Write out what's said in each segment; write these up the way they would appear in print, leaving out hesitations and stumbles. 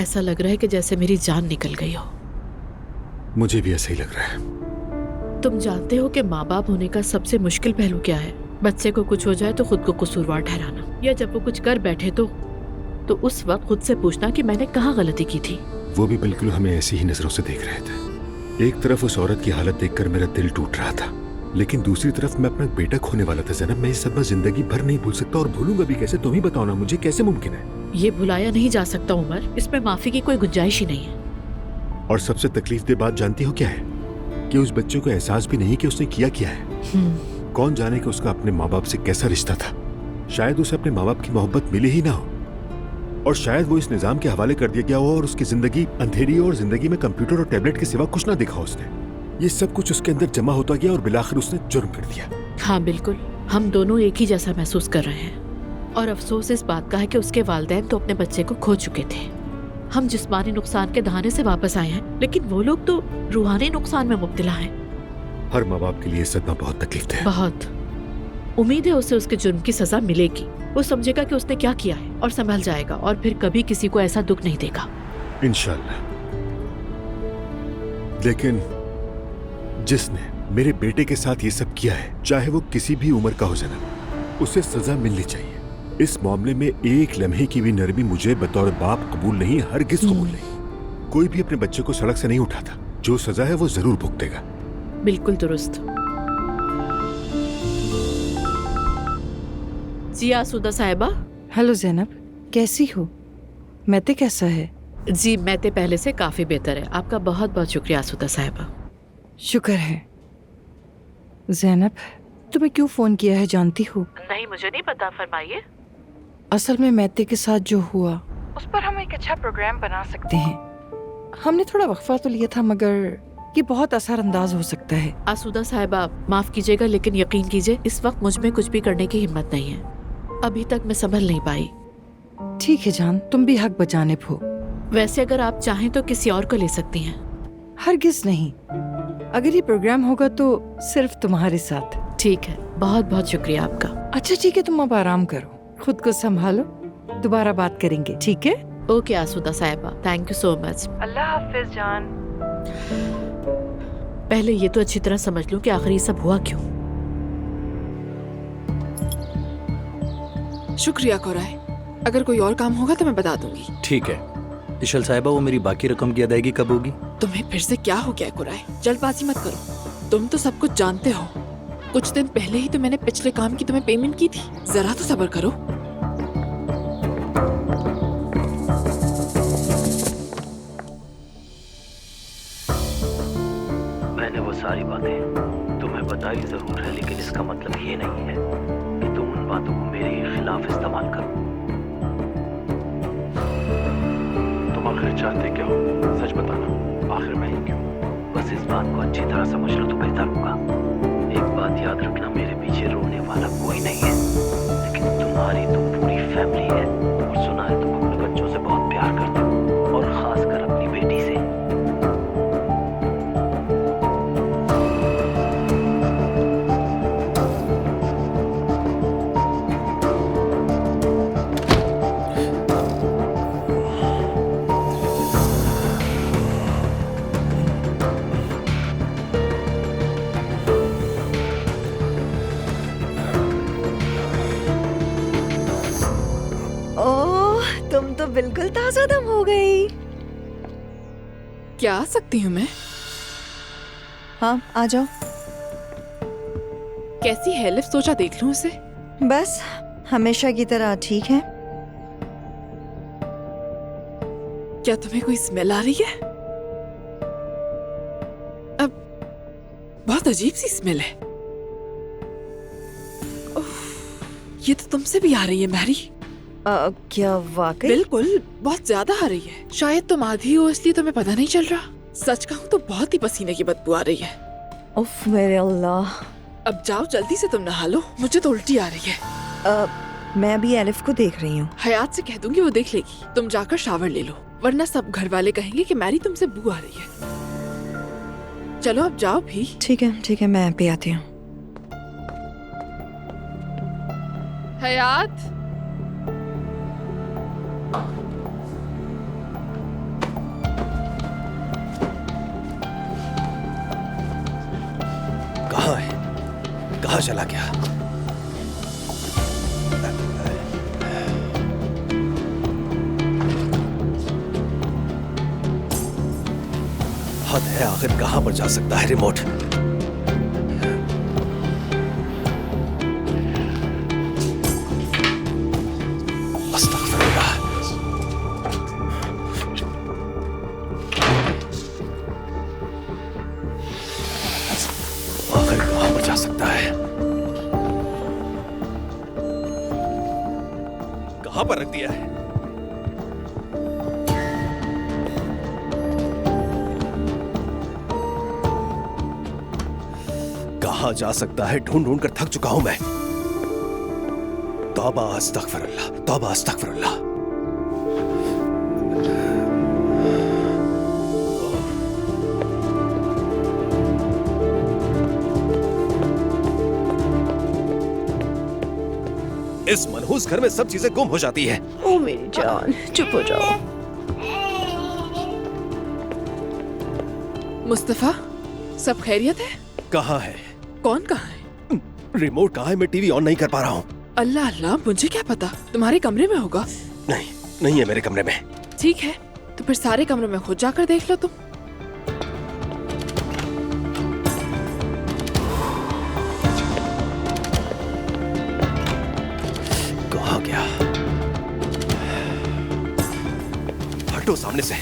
ऐसा लग रहा है कि जैसे मेरी जान निकल गई हो। मुझे भी ऐसा ही लग रहा है। तुम जानते हो कि माँ बाप होने का सबसे मुश्किल पहलू क्या है? बच्चे को कुछ हो जाए तो खुद को कसूरवार ठहराना, या जब वो कुछ कर बैठे तो उस वक्त खुद से पूछना कि मैंने कहाँ गलती की थी। वो भी बिल्कुल हमें ऐसी ही नजरों से देख रहे थे। एक तरफ उस औरत की हालत देखकर मेरा दिल टूट रहा था, लेकिन दूसरी तरफ मैं अपना बेटा खोने वाला था। ज़ैनब, मैं ये सदमा जिंदगी भर नहीं भूल सकता, और भूलूंगा भी कैसे? तुम ही बताओ ना मुझे, कैसे मुमकिन है? ये भुलाया नहीं जा सकता उमर, इसमें माफी की कोई गुंजाइश ही नहीं है। और सबसे तकलीफदेह बात जानती हो क्या है? कि उस बच्चे को एहसास भी नहीं कि उसने किया क्या है। कौन जाने कि उसका अपने माँ बाप से कैसा रिश्ता था। शायद उसे अपने माँ बाप की मोहब्बत मिली ही ना हो, और शायद वो इस निजाम के हवाले कर दिया गया हो, और उसकी जिंदगी अंधेरी और जिंदगी में कंप्यूटर और टैबलेट के सिवा कुछ ना देखा उसने। ये सब कुछ उसके अंदर जमा होता गया और बिलाखिर उसने जुर्म कर दिया। हाँ बिल्कुल, हम दोनों एक ही जैसा महसूस कर रहे हैं, और अफसोस इस बात का है कि उसके वालिदैन तो अपने बच्चे को खो चुके थे। हम जिस्मानी नुकसान के दहाने से वापस आए हैं, लेकिन वो लोग तो रूहानी नुकसान में मुब्तला हैं। हर माँ बाप के लिए सदमा बहुत तकलीफ है। बहुत। उम्मीद है उसे उसके जुर्म की सजा मिलेगी। वो समझेगा कि उसने क्या किया है और संभल जाएगा, और फिर कभी किसी को ऐसा दुख नहीं देगा, इंशाल्लाह। लेकिन जिसने मेरे बेटे के साथ ये सब किया है, चाहे वो किसी भी उम्र का हो ज़ैनब, उसे सजा मिलनी चाहिए। इस मामले में एक लम्हे की भी नरमी मुझे बतौर बाप कबूल नहीं, हरगिज़ कबूल नहीं। कोई भी अपने बच्चे को सड़क से नहीं उठाता। जो सजा है वो जरूर भुगतेगा। बिल्कुल दुरुस्त। जी आसूदा साहिबा। हेलो ज़ैनब, कैसी हो? मैते कैसा है? जी मैते पहले से काफी बेहतर है। आपका बहुत बहुत शुक्रिया आसूदा साहिबा। शुक्र है। ज़ैनब, तुम्हें क्यों फोन किया है जानती हो? नहीं, मुझे नहीं पता, फरमाइए। असल में मैते के साथ जो हुआ, उस पर हम एक अच्छा प्रोग्राम बना सकते हैं। हमने थोड़ा वक्फा तो लिया था, मगर ये बहुत असरअंदाज हो सकता है। आसूदा साहिबा, माफ कीजिएगा, लेकिन यकीन कीजिए इस वक्त मुझ में कुछ भी करने की हिम्मत नहीं है। अभी तक मैं संभल नहीं पाई। ठीक है जान, तुम भी हक बजानिब हो। वैसे अगर आप चाहें तो किसी और को ले सकती हैं। हरगिज नहीं। अगर ये प्रोग्राम होगा तो सिर्फ तुम्हारे साथ। ठीक है, बहुत बहुत शुक्रिया आपका। अच्छा ठीक है, तुम अब आराम करो, खुद को संभालो, दोबारा बात करेंगे, ठीक है? ओके आसूदा साहिबा, थैंक यू सो मच। अल्लाह हाफिज जान। पहले ये तो अच्छी तरह समझ लूं कि आखिर ये सब हुआ क्यों। शुक्रिया कोराय, अगर कोई और काम होगा तो मैं बता दूंगी। ठीक है इशल साहिबा, वो मेरी बाकी रकम की अदायगी कब होगी? तुम्हें फिर से क्या हो गया कोराय? जल्दबाजी मत करो, तुम तो सब कुछ जानते हो। कुछ दिन पहले ही तो मैंने पिछले काम की तुम्हें पेमेंट की थी, जरा तो सब्र करो। मैंने वो सारी बातें तुम्हें बताई जरूर है, लेकिन इसका मतलब ये नहीं है कि तुम उन बातों को मेरे खिलाफ इस्तेमाल करो। तुम आखिर चाहते क्या हो? सच बताना, आखिर मैं ही क्यों? बस इस बात को अच्छी तरह समझ लो तो बेहतर होगा। एक बात याद रखना, मेरे पीछे रोने वाला कोई नहीं है, लेकिन तुम्हारी तो पूरी फैमिली है। और सुना है तुम अपने बच्चों से बहुत प्यार करते हो, और खासकर अपनी बेटी से। ओह, तुम तो बिल्कुल ताजा दम हो गई। क्या आ सकती हूँ मैं? हाँ, आ जाओ। कैसी है लिफ्ट? सोचा देख लूँ उसे। बस हमेशा की तरह ठीक है। क्या तुम्हें कोई स्मेल आ रही है? अब बहुत अजीब सी स्मेल है। उफ, ये तो तुमसे भी आ रही है मैरी। क्या वाकई? बिल्कुल, बहुत ज्यादा आ रही है। शायद तुम आधी हो इसलिए तुम्हें पता नहीं चल रहा। सच कहूँ तो बहुत ही पसीने की बदबू आ रही है। उफ मेरे अल्लाह। अब जाओ जल्दी से, तुम नहा लो, मुझे तो उल्टी आ रही है। मैं अभी एलिफ को देख रही हूँ। हयात से कह दूंगी, वो देख लेगी। तुम जाकर शावर ले लो, वरना सब घर वाले कहेंगे कि मैरी तुमसे बू आ रही है। चलो अब जाओ भी। ठीक है, मैं पे आती हूँ। हयात, चला गया? हद है, आखिर कहां पर जा सकता है रिमोट? अस्तगफिरुल्लाह। आखिर कहां पर जा सकता है? कहां पर रख दिया है? कहां जा सकता है? ढूंढ ढूंढ कर थक चुका हूं मैं। तौबा अस्तगफिरुल्लाह, तौबा अस्तगफिरुल्लाह। इस मनहूस घर में सब चीजें गुम हो जाती हैं। ओ मेरी जान, चुप हो जाओ। मुस्तफा, सब खैरियत है? कहां है? कौन कहाँ है? रिमोट कहां है? मैं टीवी ऑन नहीं कर पा रहा हूं। अल्लाह अल्लाह, मुझे क्या पता, तुम्हारे कमरे में होगा। नहीं, नहीं है मेरे कमरे में। ठीक है, तो फिर सारे कमरों में खुद जाकर देख लो तुम। कहां गया? हटो सामने से।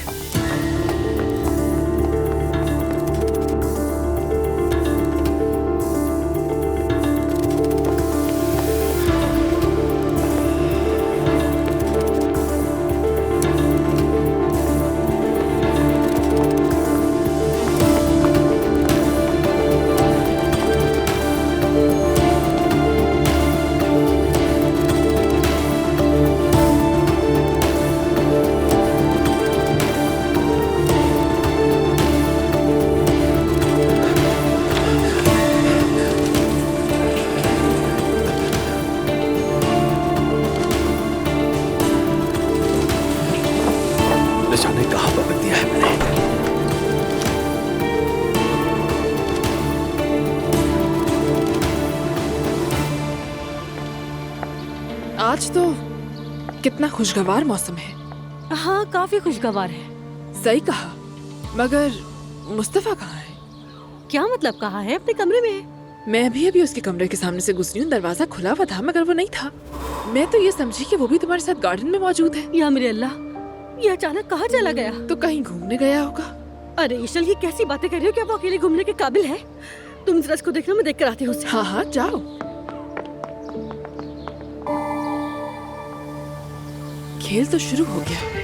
निशाने कहां पर रख दिया है मैंने? आज तो कितना खुशगवार मौसम है। हाँ, काफी खुशगवार है। सही कहा, मगर मुस्तफा कहाँ है? क्या मतलब? कहाँ है? अपने कमरे में है। मैं अभी उसके कमरे के सामने से गुजरी हूँ, दरवाजा खुला हुआ था मगर वो नहीं था। मैं तो ये समझी कि वो भी तुम्हारे साथ गार्डन में मौजूद है। या मेरे अल्लाह, ये अचानक कहाँ चला गया? तो कहीं घूमने गया होगा। अरे ईशल, ये कैसी बातें कर रही हो? क्या वो अकेले घूमने के काबिल है? तुम जरा इसको देखना, मैं देख कर आती हूँ उसे। हाँ हाँ, जाओ। खेल तो शुरू हो गया।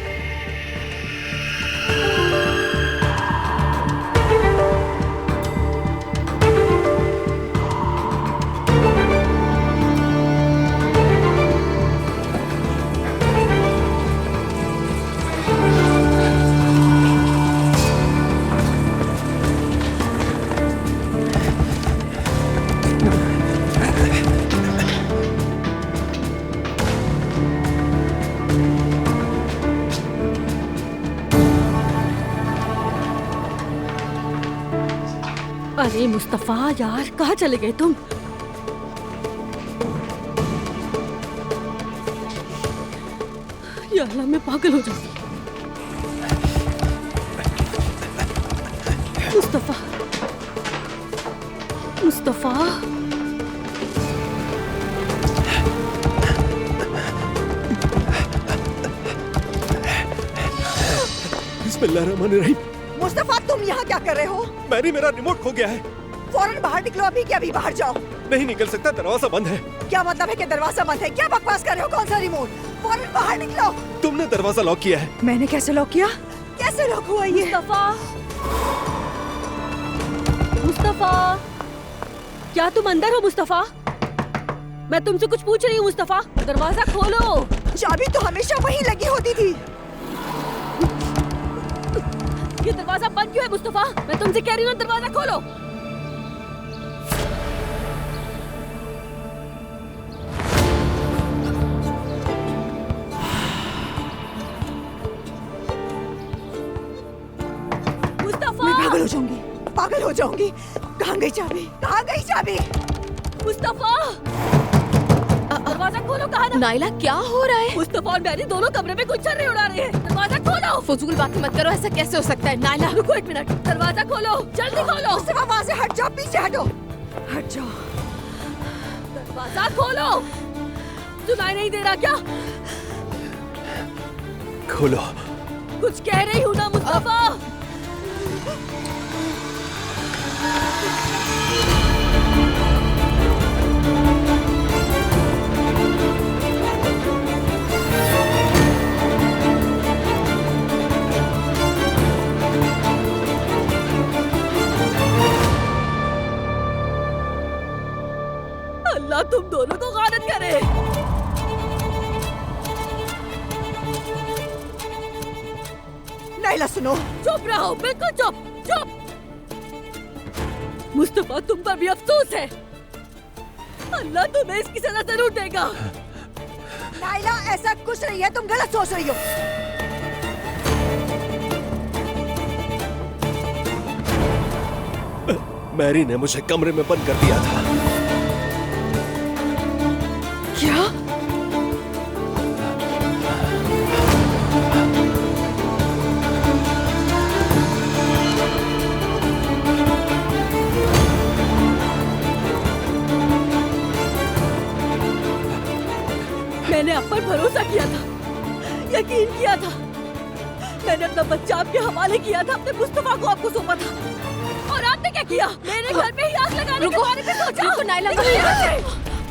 अरे मुस्तफा यार, कहाँ चले गए तुम? या अल्लाह, मैं पागल हो जाऊंगी। मुस्तफा, मुस्तफा, बिस्मिल्लाहिर्रहमानिर्रहीम। मुस्तफा, तुम यहाँ क्या कर रहे हो? मैरी, मेरा रिमोट खो गया है। फौरन बाहर निकलो, अभी के अभी बाहर जाओ। नहीं निकल सकता, दरवाजा बंद है। क्या मतलब है कि दरवाजा बंद है? क्या बकवास कर रहे हो? कौन सा रिमोट? फौरन बाहर निकलो। तुमने दरवाजा लॉक किया है। मैंने कैसे लॉक किया? कैसे लॉक हुआ ये? मुस्तफा, मुस्तफा, क्या तुम अंदर हो? मुस्तफा, मैं तुमसे कुछ पूछ रही हूँ। मुस्तफा, दरवाजा खोलो। चाबी तो हमेशा वहीं लगी होती थी। ये दरवाजा बंद क्यों है? मुस्तफा, मैं तुमसे कह रही हूँ दरवाजा खोलो। मैं पागल हो जाऊंगी, पागल हो जाऊंगी। कहाँ गई चाबी? कहाँ गई चाबी? मुस्तफा, दरवाजा खोलो। कहा ना? नाइला क्या हो रहा है? मुस्तफा और मैरी दोनों कमरे में गुच्छर उड़ा रहे हैं। दरवाजा खोलो। फजूल बातें मत करो, ऐसा कैसे हो सकता है? नाइला रुको एक मिनट, दरवाजा खोलो, जल्दी खोलो। मुस्तफा वहाँ से हट जाओ, पीछे हटो, हट जाओ। दरवाजा खोलो। सुनाई नहीं दे रहा क्या? खोलो। कुछ कह रही हूँ ना मुस्तफा। अल्लाह तुम दोनों को गारत करे। नाइला सुनो, चुप रहो, बिल्कुल चुप चुप। मुस्तफा तुम पर भी अफसोस है। अल्लाह तुम्हें इसकी सजा जरूर देगा। नाइला ऐसा कुछ नहीं है, तुम गलत सोच रही हो। मैरी ने मुझे कमरे में बंद कर दिया था। क्या? मैंने आप पर भरोसा किया था, यकीन किया था। मैंने अपना बच्चा आपके हवाले किया था, अपने मुस्तफा को आपको सौंपा था। और आपने क्या किया? मेरे घर में ही आग लगाने के बारे में सोचा। रुको नाइला,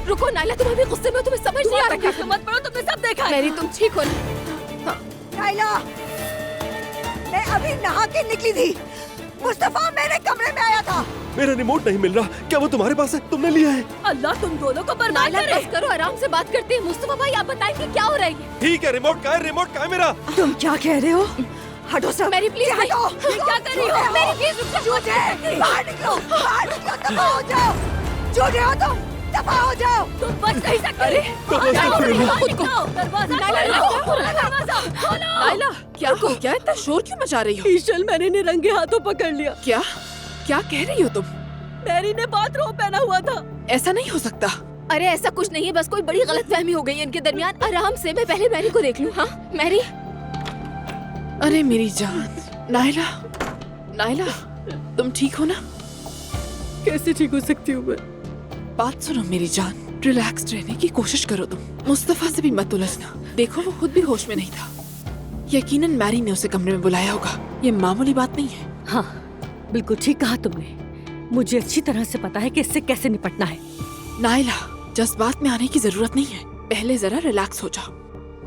रुको नाइला, तुम अभी गुस्से में हो, तुम्हें समझ नहीं आ रहा क्या? मत पड़ो, तुमने सब देखा है। मेरी तुम ठीक हो ना? नाइला, मैं अभी नहा के निकली थी। मुस्तफा मेरे कमरे में आया था। मेरा रिमोट नहीं मिल रहा। क्या वो तुम्हारे पास है? तुमने लिया है? अल्लाह तुम दोनों को बर्बाद नाइला करे। बस करो, आराम से बात करते हैं। मुस्तफा भाई आप बताएंगे क्या हो रहा है? ठीक है, रिमोट कहाँ है? रिमोट कहाँ है मेरा? तुम क्या कह रहे हो? हटो सब। मेरी प्लीज हटो। ये क्या कर रही हो? मेरी प्लीज रुक जाओ। झूठे, बाहर निकलो, बाहर निकलो, दफा हो जाओ। झूठे हो तुम, दफा हो जाओ। तुम बच नहीं सकते। खुद को दरवाजा नाइला, खोलो, दरवाजा खोलो। नाइला क्या क्या इतना शोर क्यों मचा रही हो? ईशल मैंने ने रंगे हाथों पकड़ लिया। क्या क्या कह रही हो तुम? मैरी ने बाथरोब पहना हुआ था। ऐसा नहीं हो सकता। अरे ऐसा कुछ नहीं है, बस कोई बड़ी गलतफहमी हो गई है इनके दरमियान। आराम से, मैं पहले मैरी को देख लूं। हाँ मैरी। अरे मेरी जान, नाइला नाइला तुम ठीक हो ना? कैसे ठीक हो सकती हूँ मैं? बात सुनो मेरी जान, रिलैक्स रहने की कोशिश करो तुम। मुस्तफा से भी मत उलझना। देखो वो खुद भी होश में नहीं था। यकीनन मैरी ने उसे कमरे में बुलाया होगा। ये मामूली बात नहीं है। हाँ बिल्कुल ठीक कहा तुमने। मुझे अच्छी तरह से पता है कि इससे कैसे निपटना है। नाइला जज्बात में आने की जरूरत नहीं है। पहले जरा रिलैक्स हो जाओ।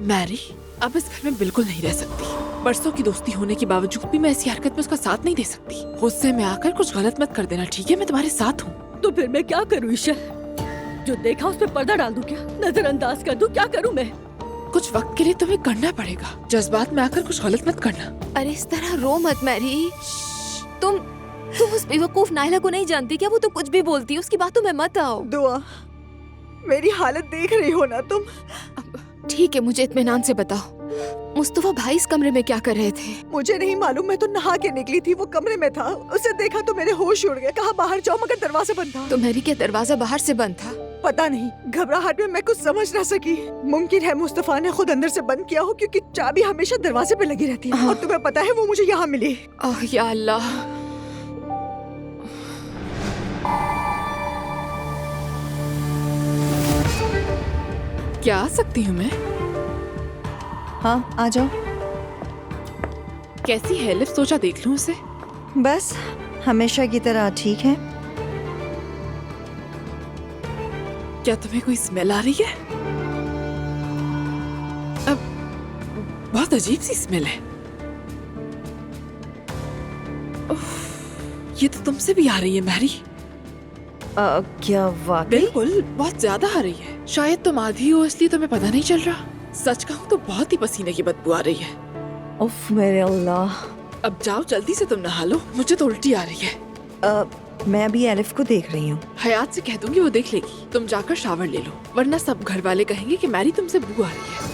मैरी अब इस घर में बिल्कुल नहीं रह सकती। बरसों की दोस्ती होने के बावजूद भी मैं ऐसी हरकत में उसका साथ नहीं दे सकती। गुस्से में आकर कुछ गलत मत कर देना, ठीक है? मैं तुम्हारे साथ हूँ। तो फिर मैं क्या करूँ ईशल? जो देखा उस पे पर्दा डाल दूं क्या? नजरअंदाज कर दूं? क्या करूँ मैं? कुछ वक्त के लिए तुम्हें करना पड़ेगा। जज्बात में आकर कुछ गलत मत करना। अरे इस तरह रो मत मैरी। तुम उस बेवकूफ नाइला को नहीं जानती क्या? वो तो कुछ भी बोलती है, उसकी बातों में मत आओ। दुआ, मेरी हालत देख रही हो ना तुम? ठीक है, मुझे इत्मीनान से बताओ, मुस्तफा भाई इस कमरे में क्या कर रहे थे? मुझे नहीं मालूम, मैं तो नहा के निकली थी। वो कमरे में था, उसे देखा तो मेरे होश उड़ गए। कहा बाहर जाओ, मगर दरवाजा बंद था। तो मैरी क्या दरवाजा बाहर से बंद था? पता नहीं, घबराहट में मैं कुछ समझ ना सकी। मुमकिन है मुस्तफा ने खुद अंदर से बंद किया हो, क्योंकि चाबी हमेशा दरवाजे पे लगी रहती है। और तुम्हें पता है वो मुझे यहाँ मिली। ओह या अल्लाह। क्या आ सकती हूँ मैं? हाँ आ जाओ। कैसी है लिफ्ट? सोचा देख लूँ उसे। बस हमेशा की तरह ठीक है। क्या तुम्हें कोई स्मेल आ रही है? अब बहुत अजीब सी स्मेल है। उफ, ये तो तुमसे भी आ रही है मैरी। क्या वाकई? बिल्कुल, बहुत ज्यादा आ रही है। शायद तुम आधी हो इसलिए तुम्हें पता नहीं चल रहा। सच कहूँ तो बहुत ही पसीने की बदबू आ रही है। उफ मेरे अल्लाह। अब जाओ जल्दी से, तुम नहा लो। मुझे तो उल्टी आ रही है। मैं अभी एलिफ को देख रही हूँ। हयात से कह दूंगी, वो देख लेगी। तुम जाकर शावर ले लो, वरना सब घर वाले कहेंगे कि मैरी तुमसे बू आ रही है।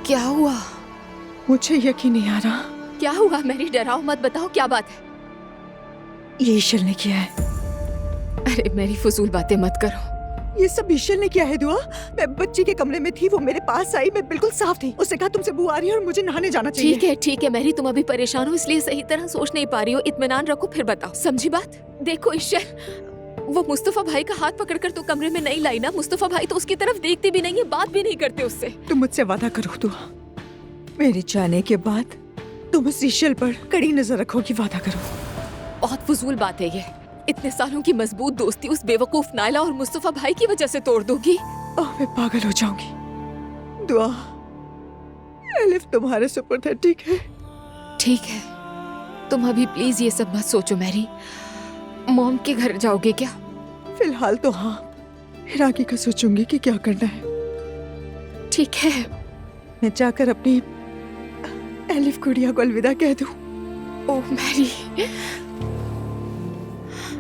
क्या हुआ? मुझे यकीन नहीं आ रहा। क्या हुआ मैरी? डराओ मत, बताओ क्या बात है? ये ईशल ने किया है। अरे मेरी फजूल बातें मत करो। ये सब ईशल ने किया है दुआ। मैं बच्ची के कमरे में थी, वो मेरे पास आई, मैं बिल्कुल साफ थी। उसने कहा तुमसे बू आ रही है और मुझे नहाने जाना चाहिए। ठीक है मैरी, तुम अभी परेशान हो इसलिए सही तरह सोच नहीं पा रही हो। इत्मीनान रखो फिर बताओ, समझी बात? देखो ईशल, वो मुस्तफा भाई का हाथ पकड़कर तो कमरे में नहीं लाई ना। मुस्तफा भाई तो उसकी तरफ देखते भी नहीं है, बात भी नहीं करते उससे। तुम मुझसे वादा करो दुआ, मेरे जाने के बाद तुम उस ईशल पर कड़ी नजर रखोगी, वादा करो। बहुत फजूल बात है ये। इतने सालों की मजबूत दोस्ती उस बेवकूफ नायला और मुस्तफा भाई की वजह से तोड़ दोगी? ओह, मैं पागल हो जाऊंगी। दुआ, एलिफ तुम्हारे सुपुर्द है, ठीक है? ठीक है, तुम अभी प्लीज ये सब मत सोचो मैरी। मॉम के घर जाओगे क्या? फिलहाल तो हाँ, फिर आगे का सोचूंगी कि क्या करना है। ठीक है। मैं जाकर अपनी एलिफ गुड़िया को अलविदा कह दूं। ओह मैरी,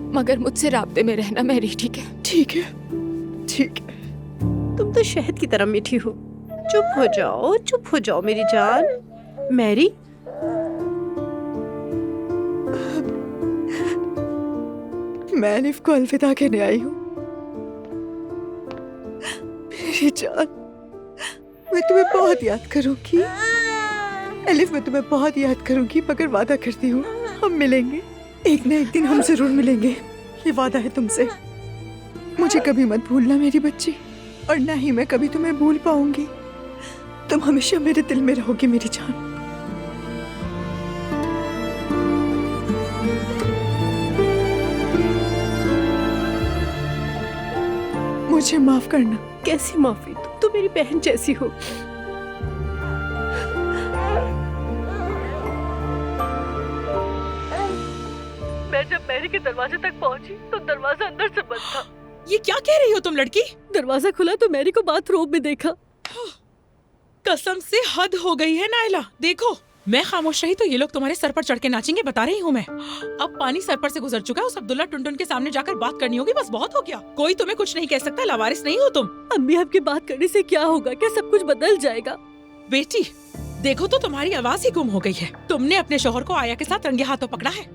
मगर मुझसे राब्ते में रहना मैरी, ठीक है? ठीक है, ठीक है। तुम तो शहद की तरह मीठी हो। चुप हो जाओ मेरी जान। मैरी, मैं एलिफ को अलविदा कहने आई हूँ। मेरी जान, मैं तुम्हें बहुत याद करूंगी। एलिफ, मैं तुम्हें बहुत याद करूंगी, मगर वादा करती हूँ हम मिलेंगे। एक न एक दिन हम जरूर मिलेंगे, ये वादा है तुमसे। मुझे कभी मत भूलना मेरी बच्ची, और ना ही मैं कभी तुम्हें भूल पाऊंगी। तुम हमेशा मेरे दिल में रहोगी मेरी जान। मुझे माफ करना। कैसी माफी? तुम तो मेरी बहन जैसी हो। मैं जब मैरी के दरवाजे तक पहुंची तो दरवाजा अंदर से बंद था। ये क्या कह रही हो तुम लड़की? दरवाजा खुला तो मैरी को बाथरूम में देखा। कसम से हद हो गई है नायला। देखो, मैं खामोश रही तो ये लोग तुम्हारे सर पर चढ़ के नाचेंगे, बता रही हूँ मैं। अब पानी सर पर से गुजर चुका है, उस अब्दुल्ला टुनटुन के सामने जाकर बात करनी होगी, बस बहुत हो गया। कोई तुम्हें कुछ नहीं कह सकता, लावारिस नहीं हो तुम। अम्मी, आपकी बात करने से क्या होगा? क्या सब कुछ बदल जाएगा? बेटी देखो तो तुम्हारी आवाज ही गुम हो गई है। तुमने अपने शोहर को आया के साथ रंगे हाथों पकड़ा है।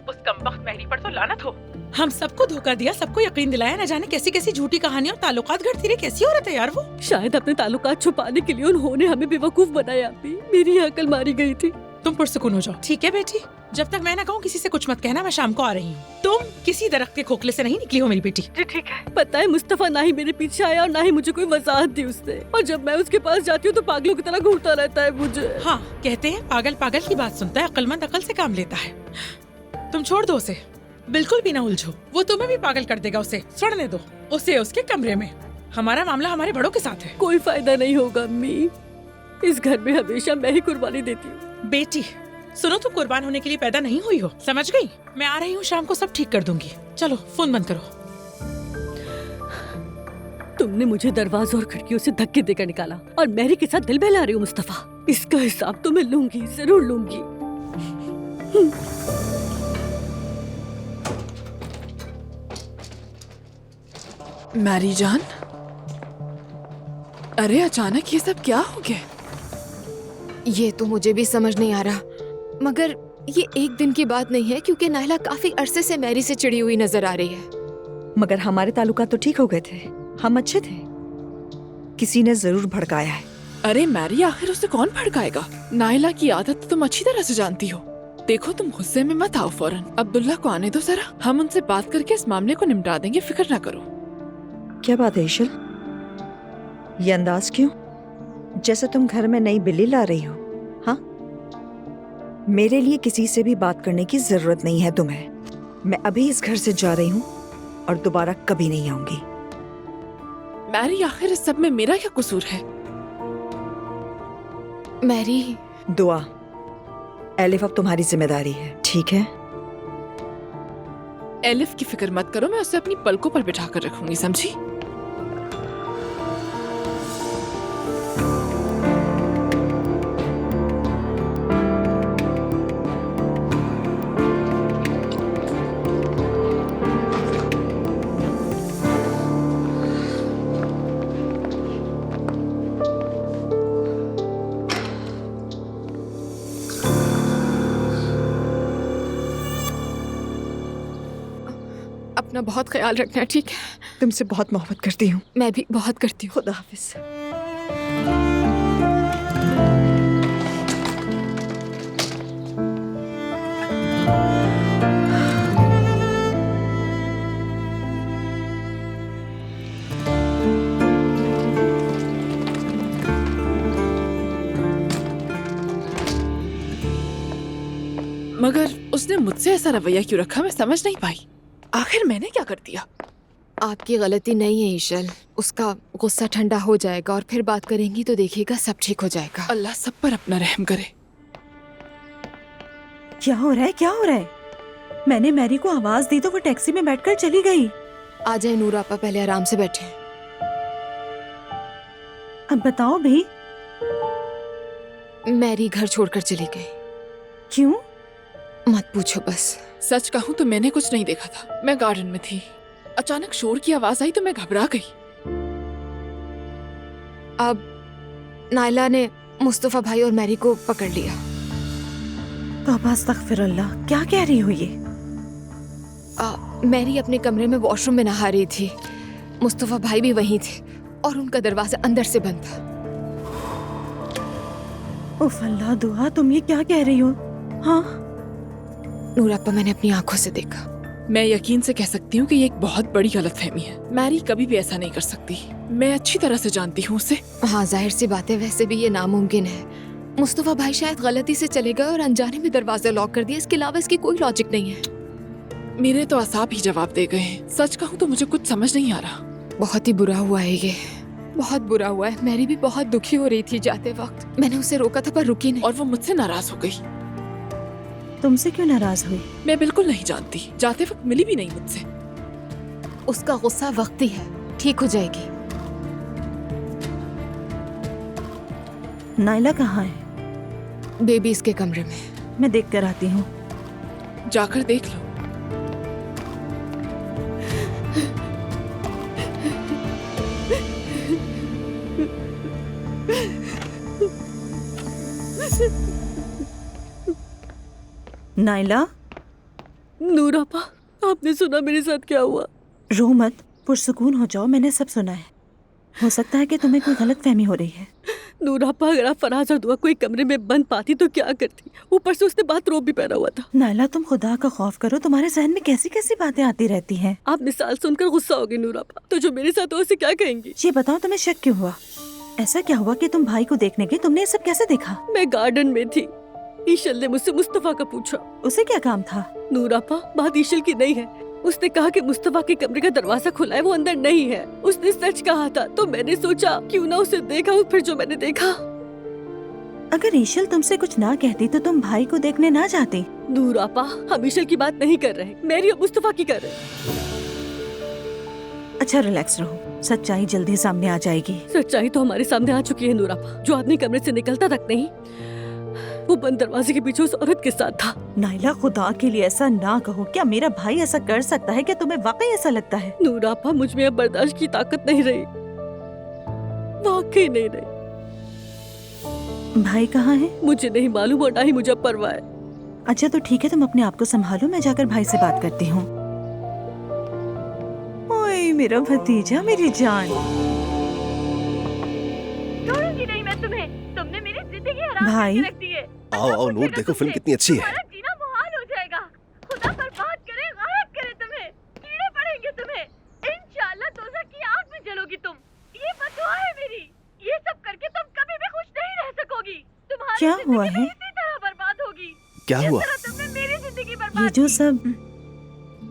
उस कमबख्त महरी पर तो लानत हो। हम सबको धोखा दिया, सबको यकीन दिलाया, न जाने कैसी कैसी झूठी कहानियां और ताल्लुकात गढ़ती रही। कैसी औरत है यार वो। शायद अपने ताल्लुकात छुपाने के लिए उन्होंने हमें बेवकूफ बनाया। अम्मी, मेरी अकल मारी गई थी। तुम पुरसुकून हो जाओ, ठीक है बेटी? जब तक मैं ना कहूँ किसी से कुछ मत कहना। मैं शाम को आ रही हूँ। तुम किसी दरख्त के खोखले से नहीं निकली हो मेरी बेटी। जी ठीक है। पता है, मुस्तफा ना ही मेरे पीछे आया और ना ही मुझे कोई वजाहत दी उसने। और जब मैं उसके पास जाती हूँ तो पागलों की तरह घूरता रहता है मुझे। हाँ, कहते हैं पागल पागल की बात सुनता है, अक्लमंद अकल से काम लेता है। तुम छोड़ दो उसे, बिल्कुल भी ना उलझो। वो तुम्हें भी पागल कर देगा। उसे छोड़ने दो, उसे उसके कमरे में। हमारा मामला हमारे बड़ों के साथ है। कोई फायदा नहीं होगा अम्मी, इस घर में हमेशा मैं ही कुर्बानी देती हूँ। बेटी सुनो, तुम कुर्बान होने के लिए पैदा नहीं हुई हो, समझ गई? मैं आ रही हूँ, शाम को सब ठीक कर दूंगी। चलो फोन बंद करो। तुमने मुझे दरवाजों और खिड़कियों से धक्के देकर निकाला और मैरी के साथ दिल बहला रही हो मुस्तफा। इसका हिसाब तो मैं लूंगी, जरूर लूंगी। मैरी जान, अरे अचानक ये सब क्या हो गया? ये तो मुझे भी समझ नहीं आ रहा, मगर ये एक दिन की बात नहीं है, क्योंकि नायला काफी अरसे से मैरी से चिड़ी हुई नजर आ रही है। मगर हमारे ताल्लुकात तो ठीक हो गए थे, हम अच्छे थे। किसी ने जरूर भड़काया है। अरे मैरी, आखिर उसे कौन भड़काएगा? नायला की आदत तो तुम अच्छी तरह से जानती हो। देखो, तुम गुस्से में मत आओ, फौरन अब्दुल्ला को आने दो जरा। हम उनसे बात करके इस मामले को निपटा देंगे, फिक्र ना करो। क्या बात है ईशल, ये अंदाज क्यों? जैसे तुम घर में नई बिल्ली ला रही हो। हाँ, मेरे लिए किसी से भी बात करने की जरूरत नहीं है तुम्हें। मैं अभी इस घर से जा रही हूँ और दोबारा कभी नहीं आऊंगी। मैरी, आखिर इस सब में मेरा क्या कसूर है? मैरी, दुआ, एलिफ अब तुम्हारी जिम्मेदारी है, ठीक है? एलिफ की फिक्र मत करो, मैं उसे अपनी पलकों पर बिठा कर रखूंगी, समझी? अपना बहुत ख्याल रखना, ठीक है? तुमसे बहुत मोहब्बत करती हूँ। मैं भी बहुत करती हूँ। खुदा हाफिज। मगर उसने मुझसे ऐसा रवैया क्यों रखा, मैं समझ नहीं पाई। आखिर मैंने क्या कर दिया? आपकी गलती नहीं है ईशल। उसका गुस्सा ठंडा हो जाएगा और फिर बात करेंगी तो देखिएगा सब ठीक हो जाएगा। अल्लाह सब पर अपना रहम करे। क्या हो रहा है, क्या हो रहा है? मैंने मैरी को आवाज दी तो वो टैक्सी में बैठकर चली गई। आ जाए नूर आपा, पहले आराम से बैठे। अब बताओ भी, मैरी घर छोड़कर चली गई। क्यों? मत पूछो बस। सच कहूँ तो मैंने कुछ नहीं देखा था। मैं गार्डन में थी, अचानक शोर की आवाज आई तो मैं घबरा गई। अब नायला ने मुस्तफा भाई और मैरी को पकड़ लिया। तौबा अस्तगफिरुल्लाह, क्या कह रही हो ये? मैरी अपने कमरे में वॉशरूम में नहा रही थी, मुस्तफा भाई भी वहीं थे और उनका दरवाजा अंदर से बंद था। उफ अल्लाह दुआ, तुम ये क्या कह रही हो? हाँ नूर आपा, मैंने अपनी आंखों से देखा। मैं यकीन से कह सकती हूँ कि ये एक बहुत बड़ी गलतफहमी है। मैरी कभी भी ऐसा नहीं कर सकती। मैं अच्छी तरह से जानती हूँ उसे। हाँ जाहिर सी बात है, वैसे भी ये नामुमकिन है। मुस्तफा भाई शायद गलती से चले गए और अनजाने में दरवाजा लॉक कर दिया। इसके अलावा इसकी कोई लॉजिक नहीं है। मेरे तो असाब ही जवाब दे गए हैं। सच कहूँ तो मुझे कुछ समझ नहीं आ रहा। बहुत ही बुरा हुआ है ये, बहुत बुरा हुआ है। मैरी भी बहुत दुखी हो रही थी जाते वक्त। मैंने उसे रोका था पर रुकी नहीं। और वो मुझसे नाराज हो गई। तुमसे क्यों नाराज हुई? मैं बिल्कुल नहीं जानती। जाते वक्त मिली भी नहीं मुझसे। उसका गुस्सा वक्ती है, ठीक हो जाएगी। नायला कहाँ है? बेबी इसके कमरे में। मैं देख कर आती हूँ। जाकर देख लो। नायला। नूर आपा, आपने सुना मेरे साथ क्या हुआ? रो मत, पुरसुकून हो जाओ। मैंने सब सुना है। हो सकता है कि तुम्हें कोई गलत फहमी हो रही है। नूर आपा, अगर आप फराज और दुआ को एक कमरे में बंद पाती तो क्या करती? ऊपर से उसने बाथरोब भी पहना हुआ था। नायला, तुम खुदा का खौफ करो। तुम्हारे जहन में कैसी कैसी बातें आती रहती हैं। आप मिसाल सुनकर गुस्सा हो गई नूर आपा, तो जो मेरे साथ हो उसे क्या कहेंगी? ये बताओ, तुम्हें शक क्यों हुआ? ऐसा क्या हुआ कि तुम भाई को देखने गई? तुमने ये सब कैसे देखा? मैं गार्डन में थी। ईशल ने मुझसे मुस्तफा का पूछा। उसे क्या काम था? नूर आपा, बात ईशल की नहीं है। उसने कहा कि मुस्तफा के कमरे का दरवाजा खुला है, वो अंदर नहीं है। उसने सच कहा था, तो मैंने सोचा क्यों ना उसे देखा। फिर जो मैंने देखा। अगर ईशल तुमसे कुछ ना कहती तो तुम भाई को देखने ना जाती। नूर आपा, हम ईशल की बात नहीं कर रहे, मैरी और मुस्तफा की कर रहे। अच्छा रिलैक्स रहो, सच्चाई जल्दी सामने आ जाएगी। सच्चाई तो हमारे सामने आ चुकी है नूर आपा। जो आदमी कमरे से निकलता तक नहीं, वो बंद दरवाजे के पीछे उस औरत के साथ था। नायला, खुदा के लिए ऐसा ना कहो। क्या मेरा भाई ऐसा कर सकता है? क्या तुम्हें वाकई ऐसा लगता है? नूर आपा, मुझ में अब बर्दाश्त की ताकत नहीं रही, वाकई नहीं रही। भाई कहाँ है? मुझे नहीं मालूम और ना ही मुझे परवाह है। अच्छा तो ठीक है, तुम अपने आप को संभालो। मैं जाकर भाई से बात करती हूँ। ओए मेरा भतीजा, मेरी जान। छोड़ूंगी नहीं मैं तुम्हें। तुमने मेरी जिंदगी हराम भाई। करके रख दी है। आओ आओ नूर, देखो फिल्म कितनी अच्छी है। तुम्हारा जीना मुहाल हो जाएगा। खुदा बर्बाद करे, गायब करे तुम्हें। कीड़े पड़ेंगे तुम्हें। इंशाअल्लाह दोज़ख की आग में जलोगी तुम। ये बददुआ है मेरी। ये सब करके तुम कभी भी खुश नहीं रह सकोगी। तुम्हारी क्या हुआ जिंदगी है? इसी तरह बर्बाद होगी। क्या हुआ? जिस तरह तुमने मेरी जिंदगी बर्बाद ये जो की। सब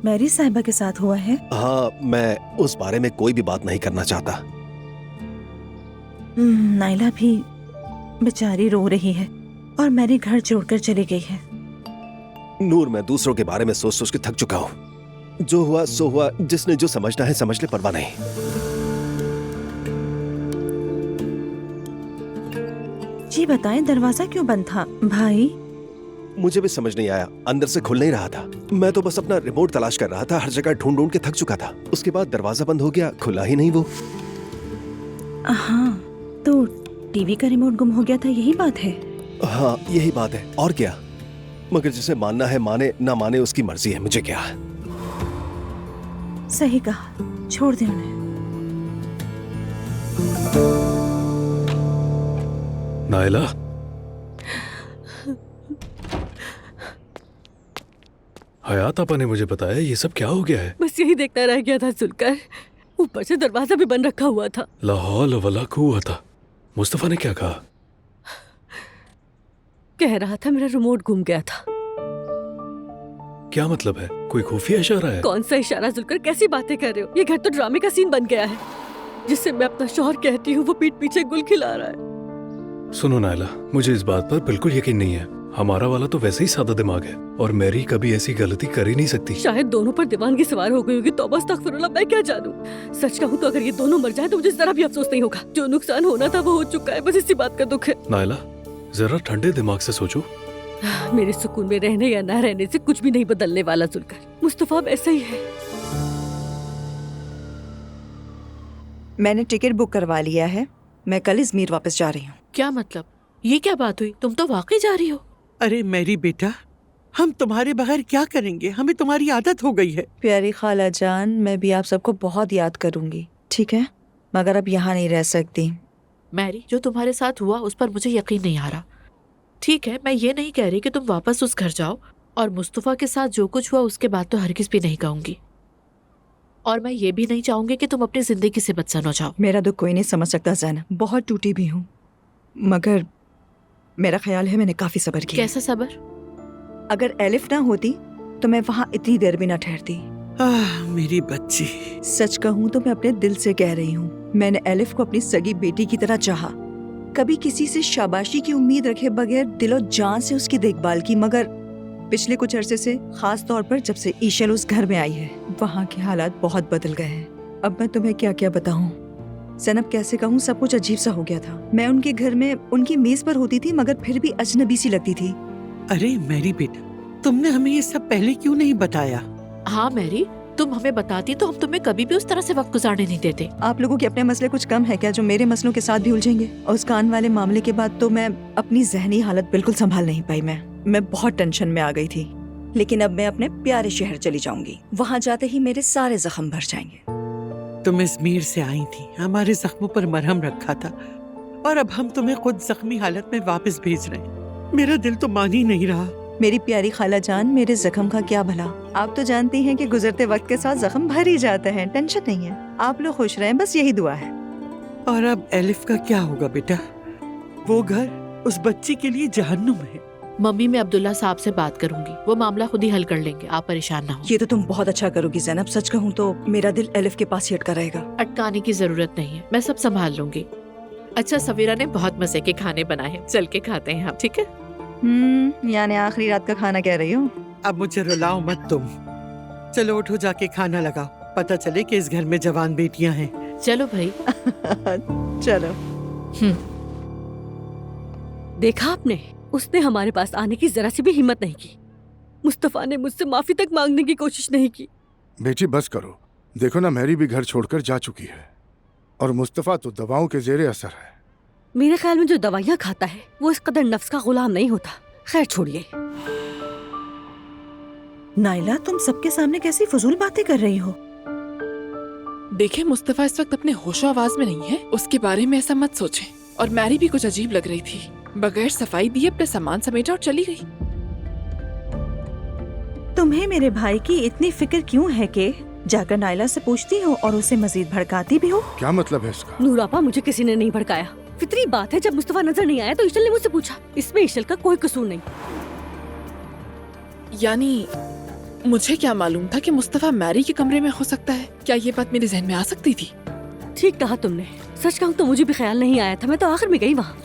मैरी साहिबा के साथ हुआ है, हाँ, मैं उस बारे में कोई भी बात नहीं करना चाहता। नायला भी बेचारी रो रही है और मैरी घर छोड़कर चली गई है। नूर, मैं दूसरों के बारे में सोच सोच के थक चुका हूँ। जो हुआ सो हुआ। जिसने जो समझना है समझ ले, परवाह नहीं। जी बताएं, दरवाजा क्यों बंद था? भाई मुझे भी समझ नहीं आया, अंदर से खुल नहीं रहा था। मैं तो बस अपना रिमोट तलाश कर रहा था, हर जगह ढूंढ ढूंढ के थक चुका था। उसके बाद दरवाजा बंद हो गया, खुला ही नहीं वो। हाँ, तो टीवी का रिमोट गुम हो गया था, यही बात है? हाँ यही बात है, और क्या। मगर जिसे मानना है माने, ना माने उसकी मर्जी है, मुझे क्या। सही कहा, छोड़ दे उन्हें। नायला, हयात आपा ने मुझे बताया ये सब क्या हो गया है। बस यही देखता रह गया था जुलकर, ऊपर से दरवाजा भी बंद रखा हुआ था। ला हौल वला कुव्वता। मुस्तफा ने क्या कहा? कह रहा था मेरा रिमोट घूम गया था। क्या मतलब है? कोई खुफिया इशारा है? कौन सा इशारा जुलकर, कैसी बातें कर रहे हो? ये घर तो ड्रामे का सीन बन गया है। जिससे मैं अपना शौहर कहती हूँ वो पीठ पीछे गुल खिला रहा है। सुनो नायला, मुझे इस बात पर बिल्कुल यकीन नहीं है। हमारा वाला तो वैसे ही सादा दिमाग है और मैरी कभी ऐसी गलती कर ही नहीं सकती। शायद दोनों पर दीवानगी सवार हो गई होगी। तौबा अस्तगफिरुल्लाह, मैं क्या जानूं। सच कहूँ तो अगर ये दोनों मर जाएं तो मुझे जरा भी अफसोस नहीं होगा। जो नुकसान होना था वो हो चुका है, बस इसी बात का दुख है। नायला, जरा ठंडे दिमाग से सोचो। मेरे सुकून में रहने या ना रहने से कुछ भी नहीं बदलने वाला जुलकर। मुस्तफा ऐसा ही है। मैंने टिकट बुक करवा लिया है, मैं कल इजमीर वापस जा रही हूँ। क्या मतलब? ये क्या बात हुई? तुम तो वाकई जा रही हो? अरे मेरी बेटा, हम तुम्हारे बगैर क्या करेंगे? हमें तुम्हारी आदत हो गई है। प्यारी खाला जान, मैं भी आप सबको बहुत याद करूंगी, ठीक है? मगर अब यहाँ नहीं रह सकती। मैरी, जो तुम्हारे साथ हुआ उस पर मुझे यकीन नहीं आ रहा। ठीक है, मैं ये नहीं कह रही कि तुम वापस उस घर जाओ, और मुस्तफा के साथ जो कुछ हुआ उसके बाद तो हरगिज़ भी नहीं कहूंगी। और मैं ये भी नहीं चाहूंगी कि तुम अपनी जिंदगी से बदसन हो जाओ। मेरा दुख कोई नहीं समझ सकता ज़ैनब, बहुत टूटी भी हूँ, मगर मेरा ख्याल है मैंने काफी सब्र किया। कैसा सब्र? अगर एलिफ ना होती तो मैं वहाँ इतनी देर भी ना ठहरती। मेरी बच्ची। सच कहूँ तो मैं अपने दिल से कह रही हूँ, मैंने एलिफ को अपनी सगी बेटी की तरह चाहा। कभी किसी से शाबाशी की उम्मीद रखे बगैर दिलो जान से उसकी देखभाल की, मगर पिछले कुछ अरसे से, खास तौर पर जब से ईशल उस घर में आई है, वहाँ के हालात बहुत बदल गए हैं। अब मैं तुम्हें क्या क्या बताऊँ ज़ैनब, कैसे कहूँ, सब कुछ अजीब सा हो गया था। मैं उनके घर में उनकी मेज पर होती थी मगर फिर भी अजनबी सी लगती थी। अरे मेरी बेटा, तुमने हमें ये सब पहले क्यों नहीं बताया? हाँ मैरी, तुम हमें बताती तो हम तुम्हें कभी भी उस तरह से वक्त गुजारने नहीं देते। आप लोगों के अपने मसले कुछ कम है क्या जो मेरे मसलों के साथ भी उलझेंगे? और उस कान वाले मामले के बाद तो मैं अपनी जहनी हालत बिल्कुल संभाल नहीं पाई। मैं बहुत टेंशन में आ गई थी, लेकिन अब मैं अपने प्यारे शहर चली जाऊंगी। वहाँ जाते ही मेरे सारे जख्म भर जाएंगे। तुम इजमीर से आई थी, हमारे जख्मों पर मरहम रखा था, और अब हम तुम्हें खुद जख्मी हालत में वापस भेज रहे हैं। मेरा दिल तो मान ही नहीं रहा। मेरी प्यारी खाला जान, मेरे जख्म का क्या भला? आप तो जानती हैं कि गुजरते वक्त के साथ जख्म भर ही जाते हैं। टेंशन नहीं है, आप लोग खुश रहें, बस यही दुआ है। और अब एलिफ का क्या होगा बेटा? वो घर उस बच्ची के लिए जहन्नुम है। मम्मी, मैं अब्दुल्ला साहब से बात करूंगी, वो मामला खुद ही हल कर लेंगे, आप परेशान ना हो। ये तो तुम बहुत अच्छा करोगी ज़ैनब, सच कहूँ तो मेरा दिल एलिफ के पास ही अटका रहेगा। अटकाने की जरूरत नहीं है, मैं सब संभाल लूंगी। अच्छा, सवीरा ने बहुत मजे के खाने बनाए हैं, चल के खाते हैं हम, ठीक है? यानी आखिरी रात का खाना कह रही हो? अब मुझे रुलाओ मत तुम। चलो उठो, जाके खाना लगाओ, पता चले कि इस घर में जवान बेटियां हैं। चलो भाई। चलो। देखा आपने, उसने हमारे पास आने की जरा सी भी हिम्मत नहीं की। मुस्तफा ने मुझसे माफी तक मांगने की कोशिश नहीं की। बेटी बस करो, देखो ना मैरी भी घर छोड़कर जा चुकी है और मुस्तफा तो दवाओं के जेरे असर है। मेरे ख्याल में जो दवाइयाँ खाता है वो इस कदर नफ्स का गुलाम नहीं होता। खैर छोड़िए। नाइला, तुम सबके सामने कैसी फजूल बातें कर रही हो? देखिए, मुस्तफा इस वक्त अपने होशो आवाज में नहीं है, उसके बारे में ऐसा मत सोचें। और मैरी भी कुछ अजीब लग रही थी, बगैर सफाई दिए अपना सामान समेटा और चली गई। तुम्हें मेरे भाई की इतनी फिक्र क्यों है कि जाकर नाइला से पूछती हो और उसे मजीद भड़काती भी हो? क्या मतलब है इसका? नूरापा, मुझे किसी ने नहीं भड़काया। फितरी बात है, जब मुस्तफा नजर नहीं आया तो ईशल ने मुझसे पूछा। इसमें ईशल का कोई कसूर नहीं। यानी मुझे क्या मालूम था कि मुस्तफा मैरी के कमरे में हो सकता है? क्या ये बात मेरे जहन में आ सकती थी? ठीक कहा तुमने, सच कहूँ तो मुझे भी ख्याल नहीं आया था। मैं तो आखिर में गई वहाँ।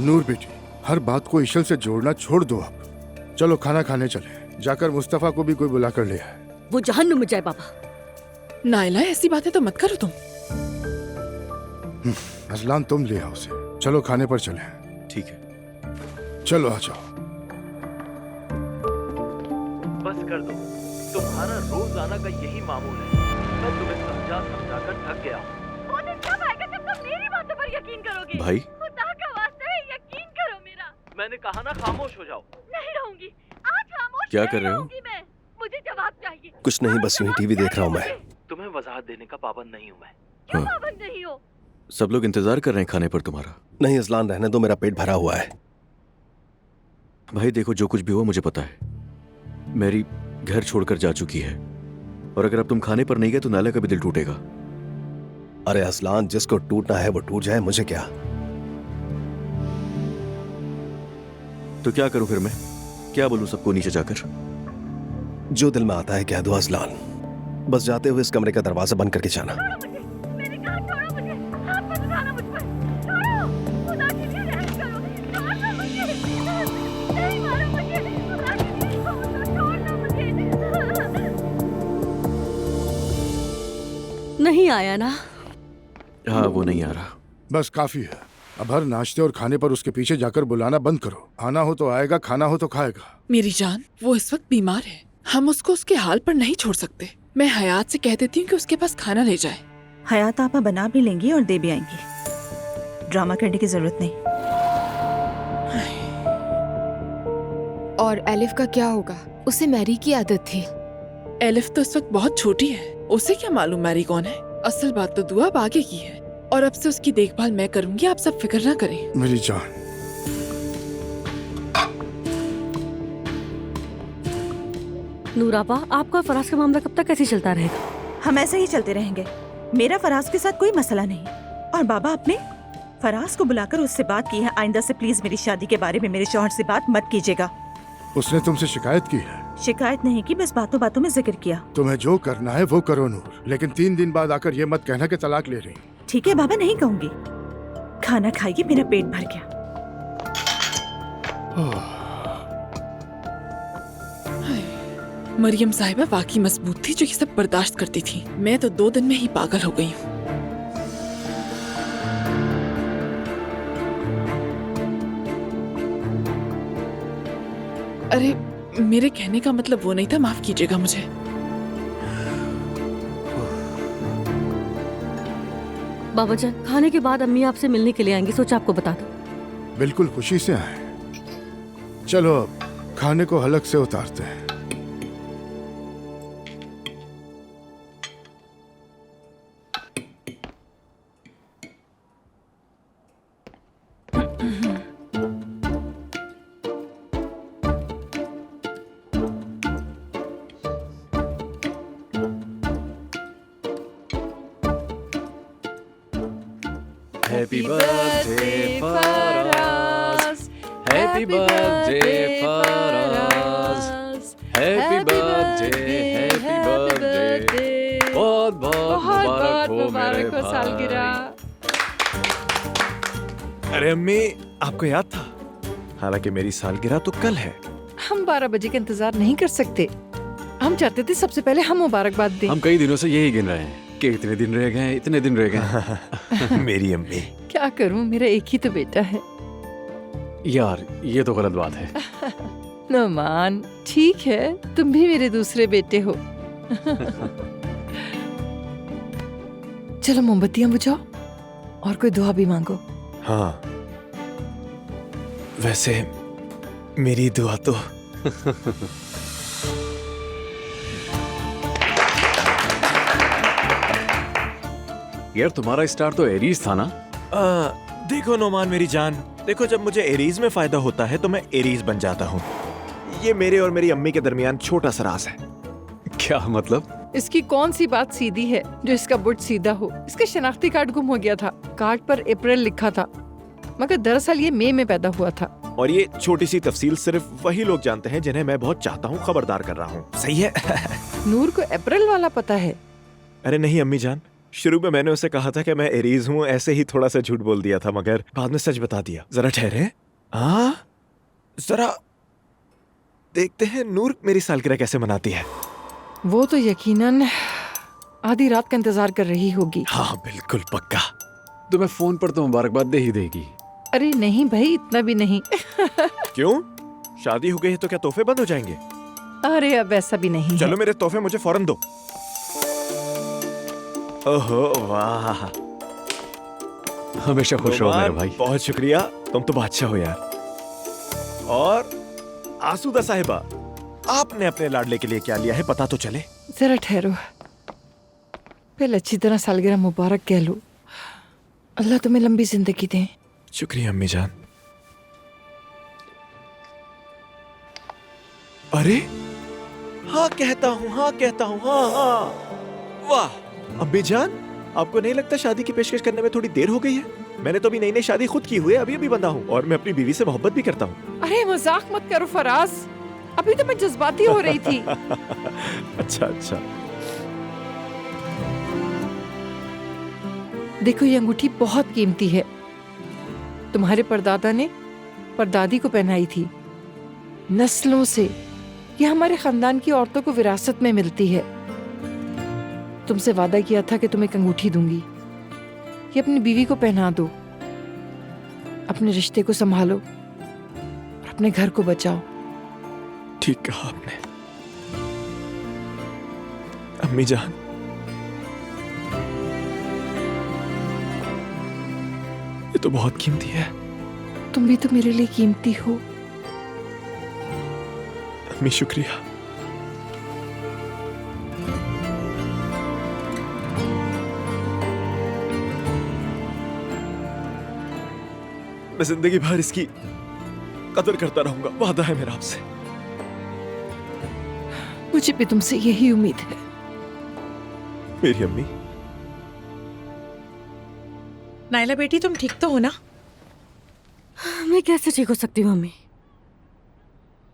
नूर बेटी, हर बात को ईशल से जोड़ना छोड़ दो अब। चलो खाना खाने चले, जाकर मुस्तफा को भी कोई बुला कर ले आए। वो जहन्नुम में जाए बाबा। नाइला, ऐसी बातें तो मत करो तुम। अजलान, तुम ले आओ उसे। चलो खाने पर चले। ठीक है, चलो आ जाओ। बस कर दो, तुम्हारा रोजाना का यही मामूल है। मैं तुम्हें समझा कर थक गया हूँ। वो दिन कब आएगा जब तुम मेरी बातों पर यकीन करोगे? भाई। खुदा का वास्ता है, यकीन करो मेरा। मैंने कहा ना, खामोश हो जाओ। नहीं रहूंगी, आज खामोश क्या नहीं कर रहे हो? रहूंगी मैं। मुझे जवाब चाहिए। कुछ नहीं, बस यूं ही टीवी देख रहा हूँ मैं। तुम्हें वजाहत देने का पाबंद नहीं हूँ मैं। क्यों पाबंद नहीं हो? सब लोग इंतजार कर रहे हैं खाने पर तुम्हारा। नहीं अजलान, रहने दो, मेरा पेट भरा हुआ है। भाई देखो, जो कुछ भी हुआ मुझे पता है। मेरी घर छोड़कर जा चुकी है, और अगर अब तुम खाने पर नहीं गए तो नाला का भी दिल टूटेगा। अरे अजलान, जिसको टूटना है वो टूट जाए, मुझे क्या। तो क्या करूं फिर मैं? क्या बोलूं सबको नीचे जाकर? जो दिल में आता है कह दो अजलान। बस जाते हुए इस कमरे का दरवाजा बंद करके जाना। मैंने कहा छोड़ो मुझे, हाथ मत उठाना मुझ पर। छोड़ो, खुदा के लिए रहम करो, छोड़ना मुझे, नहीं मारो मुझे, खुदा के लिए छोड़ना मुझे। नहीं आया ना? हाँ, वो नहीं आ रहा। बस काफी है। अब हर नाश्ते और खाने पर उसके पीछे जाकर बुलाना बंद करो। आना हो तो आएगा, खाना हो तो खाएगा। मेरी जान, वो इस वक्त बीमार है, हम उसको उसके हाल पर नहीं छोड़ सकते। मैं हयात से कह देती हूँ कि उसके पास खाना ले जाए। हयात आपा बना भी लेंगी और दे भी आएंगी, ड्रामा करने की जरूरत नहीं। और एलिफ का क्या होगा? उसे मैरी की आदत थी। एलिफ तो इस वक्त बहुत छोटी है, उसे क्या मालूम मैरी कौन है। असल बात तो दुआ अब आगे की है, और अब से उसकी देखभाल मैं करूंगी, आप सब फिक्र ना करें। मेरी जान, नूरापा, आपका फराज का मामला कब तक ऐसे चलता रहेगा? हम ऐसे ही चलते रहेंगे। मेरा फराज के साथ कोई मसला नहीं। और बाबा, आपने फराज को बुलाकर उससे बात की है, आइंदा से प्लीज मेरी शादी के बारे में मेरे शौहर से बात मत कीजिएगा। उसने तुमसे शिकायत की है? शिकायत नहीं की, बस बातों बातों में जिक्र किया। तुम्हें जो करना है वो करो नूर, लेकिन 3 दिन बाद आकर ये मत कहना कि तलाक ले रही। ठीक है बाबा, नहीं कहूंगी। खाना खाइए, मेरा पेट भर गया। मरियम साहिबा वाकई मजबूत थी जो ये सब बर्दाश्त करती थी। मैं तो 2 दिन में ही पागल हो गई हूँ। अरे, मेरे कहने का मतलब वो नहीं था, माफ कीजिएगा मुझे। बाबा जान, खाने के बाद अम्मी आपसे मिलने के लिए आएंगी, सोचा आपको बता दो। बिल्कुल खुशी से आए। चलो अब खाने को हलक से उतारते हैं। Happy birthday Faraz, Happy birthday Faraz, Happy birthday, Happy birthday, बहुत बहुत मुबारक हो सालगिरह। अरे अम्मी, आपको याद था? हालांकि मेरी सालगिरह तो कल है। हम 12 बजे का इंतजार नहीं कर सकते। हम चाहते थे सबसे पहले हम मुबारकबाद दें। हम कई दिनों से यही गिन रहे हैं कि इतने दिन रह गए, इतने दिन रह गए। मेरी अम्मी, क्या करूं, मेरा एक ही तो बेटा है। यार, ये तो गलत बात है। नोमान, ठीक है, तुम भी मेरे दूसरे बेटे हो। चलो मोमबत्तियां बुझाओ और कोई दुआ भी मांगो। हाँ, वैसे मेरी दुआ तो यार, तुम्हारा स्टार तो एरीज था ना? देखो नोमान मेरी जान, देखो जब मुझे एरीज में फायदा होता है तो मैं एरीज बन जाता हूँ। ये मेरे और मेरी अम्मी के दरमियान छोटा सा राज है। क्या मतलब? इसकी कौन सी बात सीधी है जो इसका बुट सीधा हो? इसका शनाख्ती कार्ड गुम हो गया था, कार्ड पर अप्रैल लिखा था, मगर दरअसल ये मई में पैदा हुआ था। और ये छोटी सी तफसील सिर्फ वही लोग जानते हैं जिन्हें मैं बहुत चाहता हूँ, खबरदार कर रहा हूँ। सही है? नूर को अप्रैल वाला पता है? अरे नहीं अम्मी जान, शुरू में मैंने उसे कहा था कि मैं एरीज हूँ, ऐसे ही थोड़ा सा झूठ बोल दिया था, मगर बाद में सच बता दिया। जरा ठहरे, हाँ जरा देखते हैं नूर मेरी सालगिरह कैसे मनाती है। वो तो यकीनन आधी रात का इंतजार कर रही होगी। हाँ बिल्कुल पक्का। तुम्हें फोन पर तो मुबारकबाद दे ही देगी। अरे नहीं भाई, इतना भी नहीं। क्यों? शादी हो गई है तो क्या तोहफे बंद हो जाएंगे? अरे अब ऐसा भी नहीं। चलो मेरे तोहफे मुझे फौरन दो। ओहो वाह, हमेशा खुश रहो मेरे भाई। बहुत शुक्रिया, तुम तो बादशाह हो यार। और आसूदा साहिबा, आपने अपने लाडले के लिए क्या लिया है पता तो चले। जरा ठहरो, पहले अच्छी तरह सालगिरह मुबारक कह लो। अल्लाह तुम्हें लंबी जिंदगी दे। शुक्रिया अम्मी जान। अरे हाँ कहता हूँ, हाँ कहता हूँ, हाँ हाँ। वाह अम्मी जान, आपको नहीं लगता शादी की पेशकश करने में थोड़ी देर हो गई है? मैंने तो अभी नई नई शादी खुद की हुई है, अभी अभी बंधा हूँ और मैं अपनी बीवी से मोहब्बत भी करता हूँ। अरे मजाक मत करो फराज, अभी तो मैं जज्बाती हो रही थी। अच्छा अच्छा। देखो ये अंगूठी बहुत कीमती है, तुम्हारे परदादा ने परदादी को पहनाई थी। नस्लों से ये हमारे खानदान की औरतों को विरासत में मिलती है। तुमसे वादा किया था कि तुम्हें एक अंगूठी दूंगी, ये अपनी बीवी को पहना दो। अपने रिश्ते को संभालो और अपने घर को बचाओ। ठीक कहा आपने अम्मी जान। ये तो बहुत कीमती है। तुम भी तो मेरे लिए कीमती हो। अम्मी शुक्रिया। मैं जिंदगी भर इसकी कदर करता रहूंगा, वादा है मेरा आपसे। मुझे भी तुमसे यही उम्मीद है। मेरी अम्मी। नायला बेटी तुम ठीक तो हो ना? मैं कैसे ठीक हो सकती हूँ मम्मी?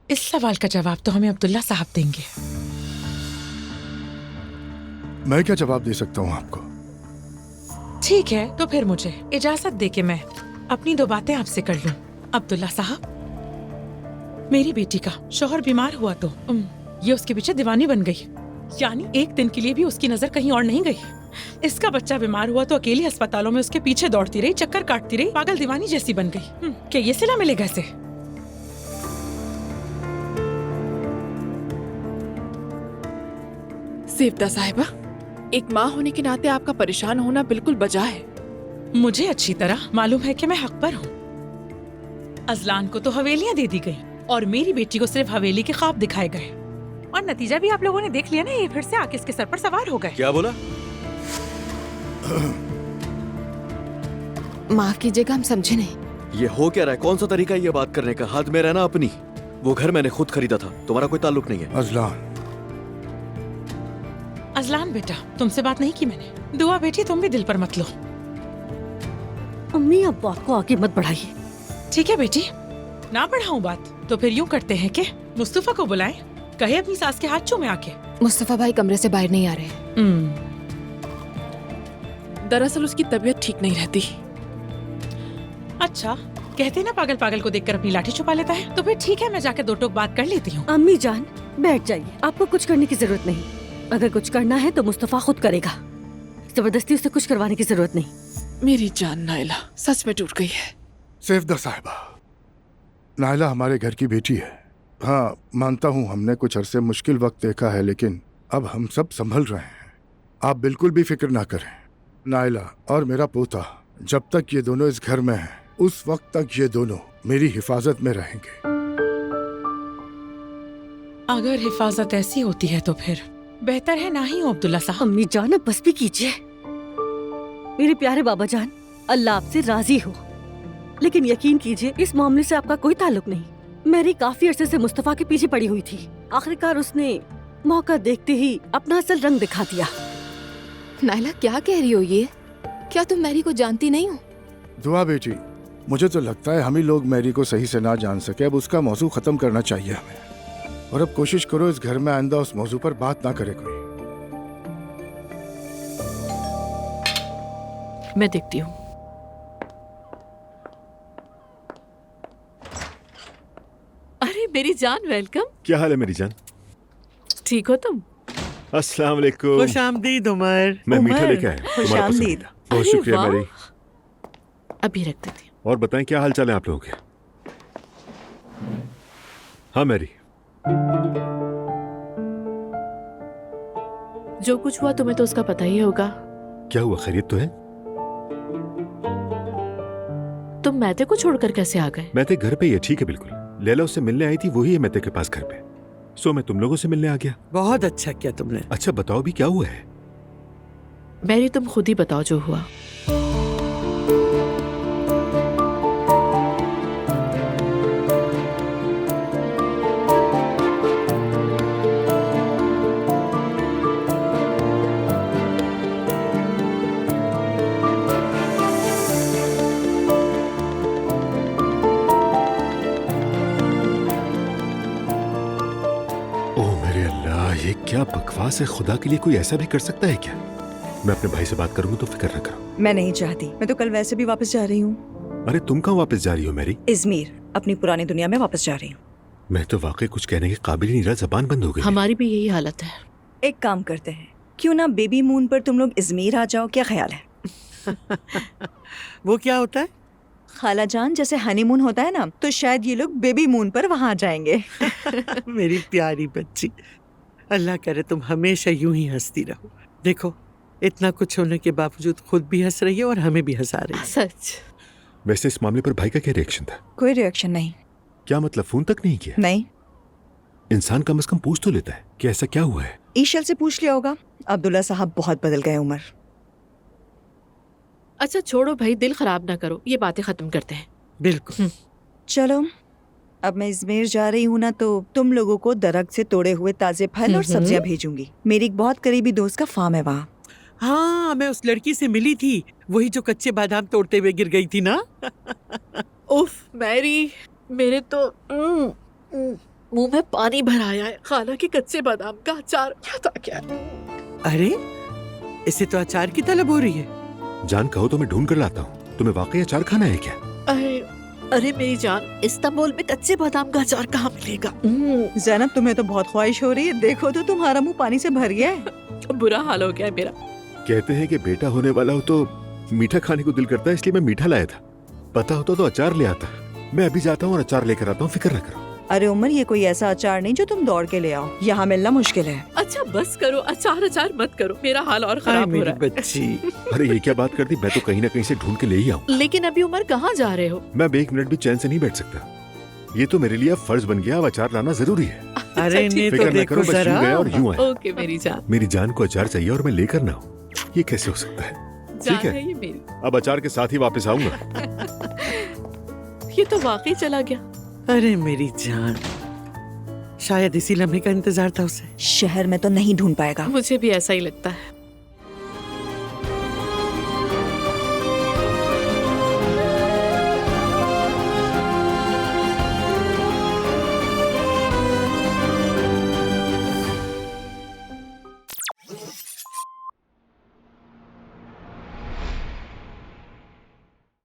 इस सवाल का जवाब तो हमें अब्दुल्ला साहब देंगे। मैं क्या जवाब दे सकता हूँ आपको? ठीक है तो फिर मुझे इजाजत दे के मैं अपनी दो बातें आपसे कर लूं। अब्दुल्ला साहब, मेरी बेटी का शौहर बीमार हुआ तो ये उसके पीछे दीवानी बन गई, यानी एक दिन के लिए भी उसकी नजर कहीं और नहीं गई। इसका बच्चा बीमार हुआ तो अकेली अस्पतालों में उसके पीछे दौड़ती रही, चक्कर काटती रही, पागल दीवानी जैसी बन गई। क्या ये सिला मिलेगा इसे? सेवदा साहिबा, एक माँ होने के नाते आपका परेशान होना बिल्कुल बजा है। मुझे अच्छी तरह मालूम है कि मैं हक पर हूँ। अजलान को तो हवेलियाँ दे दी गई और मेरी बेटी को सिर्फ हवेली के ख्वाब दिखाए गए, और नतीजा भी आप लोगों ने देख लिया ना। ये फिर से आके इसके सर पर सवार हो गए। क्या बोला? माफ कीजिएगा, हम समझे नहीं। ये हो क्या रहा है? कौन सा तरीका है ये बात करने का? हाथ में रहना अपनी। वो घर मैंने खुद खरीदा था, तुम्हारा कोई ताल्लुक नहीं है। अजलान, अजलान बेटा, तुमसे बात नहीं की मैंने। दुआ बेटी तुम भी दिल पर मत लो। अम्मी अब बात को आगे मत बढ़ाइए। ठीक है बेटी, ना बढ़ाऊं बात तो फिर यूं करते हैं कि मुस्तफा को बुलाएं, कहे अपनी सास के हाथ चूमे आके। मुस्तफा भाई कमरे से बाहर नहीं आ रहे। दरअसल उसकी तबीयत ठीक नहीं रहती। अच्छा, कहते ना पागल पागल को देखकर अपनी लाठी छुपा लेता है। तो फिर ठीक है, मैं जाकर दो टोक बात कर लेती हूँ। अम्मी जान बैठ जाइए, आपको कुछ करने की जरूरत नहीं। अगर कुछ करना है तो मुस्तफा खुद करेगा, जबरदस्ती उसे कुछ करवाने की जरूरत नहीं। मेरी जान नायला सच में टूट गई है। सेवदा साहिबा, नायला हमारे घर की बेटी है। हाँ, मानता हूँ हमने कुछ अरसे मुश्किल वक्त देखा है, लेकिन अब हम सब संभल रहे हैं। आप बिल्कुल भी फिक्र ना करें। नायला और मेरा पोता जब तक ये दोनों इस घर में हैं, उस वक्त तक ये दोनों मेरी हिफाजत में रहेंगे। अगर हिफाजत ऐसी होती है तो फिर बेहतर है ना ही हो अब्दुल्ला साहब। अम्मी जान अब बस भी कीजिए। मेरे प्यारे बाबा जान, अल्लाह आपसे राजी हो, लेकिन यकीन कीजिए इस मामले से आपका कोई ताल्लुक नहीं। मैरी काफी अरसे से मुस्तफा के पीछे पड़ी हुई थी, आखिरकार उसने मौका देखते ही अपना असल रंग दिखा दिया। नायला क्या कह रही हो ये? क्या तुम मैरी को जानती नहीं हो? दुआ बेटी, मुझे तो लगता है हम ही लोग मैरी को सही से ना जान सके। अब उसका मौजू खत्म करना चाहिए हमें, और अब कोशिश करो इस घर में आइंदा उस मौजू पर बात ना करे कोई। मैं देखती हूँ। अरे मेरी जान, वेलकम। क्या हाल है मेरी जान? ठीक हो तुम? अस्सलाम वालेकुम। खुशामदीद उमर। मैं मीठा लेके आया। खुशामदीद। बहुत शुक्रिया वाह। मेरी। अभी रख देती हूँ। और बताएं क्या हाल चाल है आप लोगों के? हाँ मैरी, जो कुछ हुआ तुम्हें तो उसका पता ही होगा। क्या हुआ? खैरियत तो है? तुम मैते को छोड़कर कैसे आ गए? मैते घर पे ही है। ठीक है, बिल्कुल। लैला उससे मिलने आई थी, वही है मैते के पास घर पे। सो मैं तुम लोगों से मिलने आ गया। बहुत अच्छा किया तुमने। अच्छा बताओ भी क्या हुआ है? मैरी तुम खुद ही बताओ जो हुआ। ये क्या बकवास है? खुदा के लिए कोई ऐसा भी कर सकता है क्या? मैं अपने भाई से बात करूंगा तो फिक्र न करो। मैं नहीं चाहती। मैं तो कल वैसे भी वापस जा रही हूँ। अरे तुम कहाँ वापस जा रही हो मैरी? इजमीर, अपनी पुरानी दुनिया में वापस जा रही हूँ। मैं तो वाकई कुछ कहने के काबिल ही नहीं रहा, जबान बंद हो गई। हमारी भी यही हालत है। एक काम करते हैं, क्यों ना बेबी मून पर तुम लोग इजमीर आ जाओ, क्या ख्याल है? वो क्या होता है? खाला जान, जैसे हनीमून होता है ना, तो शायद ये लोग बेबी मून पर वहाँ जाएंगे। मेरी प्यारी बच्ची, अल्लाह करे तुम हमेशा यूं ही हंसती रहो। देखो इतना कुछ होने के बावजूद खुद भी हंस रही है और हमें भी हंसा रही है। सच। वैसे इस मामले पर भाई का क्या रिएक्शन था? कोई रिएक्शन नहीं। क्या मतलब, फोन तक नहीं किया? नहीं। इंसान कम से कम पूछ तो लेता है कि ऐसा क्या हुआ है। ईशल से पूछ लिया होगा। अब्दुल्ला साहब बहुत बदल गए उमर। अच्छा छोड़ो भाई, दिल खराब ना करो, ये बातें खत्म करते हैं। बिल्कुल। चलो, अब मैं इजमेर जा रही हूँ ना, तो तुम लोगों को दरख्त से तोड़े हुए ताजे फल और सब्जियां भेजूंगी। मेरी एक बहुत करीबी दोस्त का फार्म है वहाँ। हाँ, मैं उस लड़की से मिली थी, वही जो कच्चे बादाम तोड़ते हुए गिर गई थी ना। उफ मैरी, मेरे तो मुंह में पानी भर आया है। खाला के कच्चे बादाम का अचार क्या था क्या? अरे इसे तो अचार की तलब हो रही है। जान कहो तो मैं ढूंढ कर लाता हूँ। तुम्हें वाकई अचार खाना है क्या? अरे मेरी जान, इस्तांबुल में कच्चे बादाम का अचार कहाँ मिलेगा? ज़ैनब, तुम्हें तो बहुत ख्वाहिश हो रही है। देखो तो तुम्हारा मुंह पानी से भर गया है। बुरा हाल हो गया है मेरा। कहते हैं कि बेटा होने वाला हो तो मीठा खाने को दिल करता है, इसलिए मैं मीठा लाया था। पता होता तो अचार ले आता। मैं अभी जाता हूँ और अचार लेकर आता हूँ, फिक्र न करो। अरे उमर, ये कोई ऐसा अचार नहीं जो तुम दौड़ के ले आओ। यहाँ मिलना मुश्किल है। अच्छा बस करो, अचार मत करो, मेरा हाल और खराब हो रहा है। बच्ची। अरे ये क्या बात कर दी? मैं तो कहीं ना कहीं से ढूंढ के ले ही आऊँ। लेकिन अभी उमर कहाँ जा रहे हो? मैं अब एक मिनट भी चैन से नहीं बैठ सकता। ये तो मेरे लिए अब फर्ज बन गया, अब अचार लाना जरूरी है। अरे नहीं तो फिक्र न देखो करो, बस यूं जरा। गया और यूं आया। ओके मेरी जान। मेरी जान को अचार चाहिए और मैं लेकर ना हूँ, ये कैसे हो सकता है? ठीक जान है, है ये मेरी। अब अचार के साथ ही वापस आऊंगा। ये तो वाकई चला गया। अरे मेरी जान, शायद इसी लम्हे का इंतजार था उसे। शहर में तो नहीं ढूंढ पाएगा। मुझे भी ऐसा ही लगता है।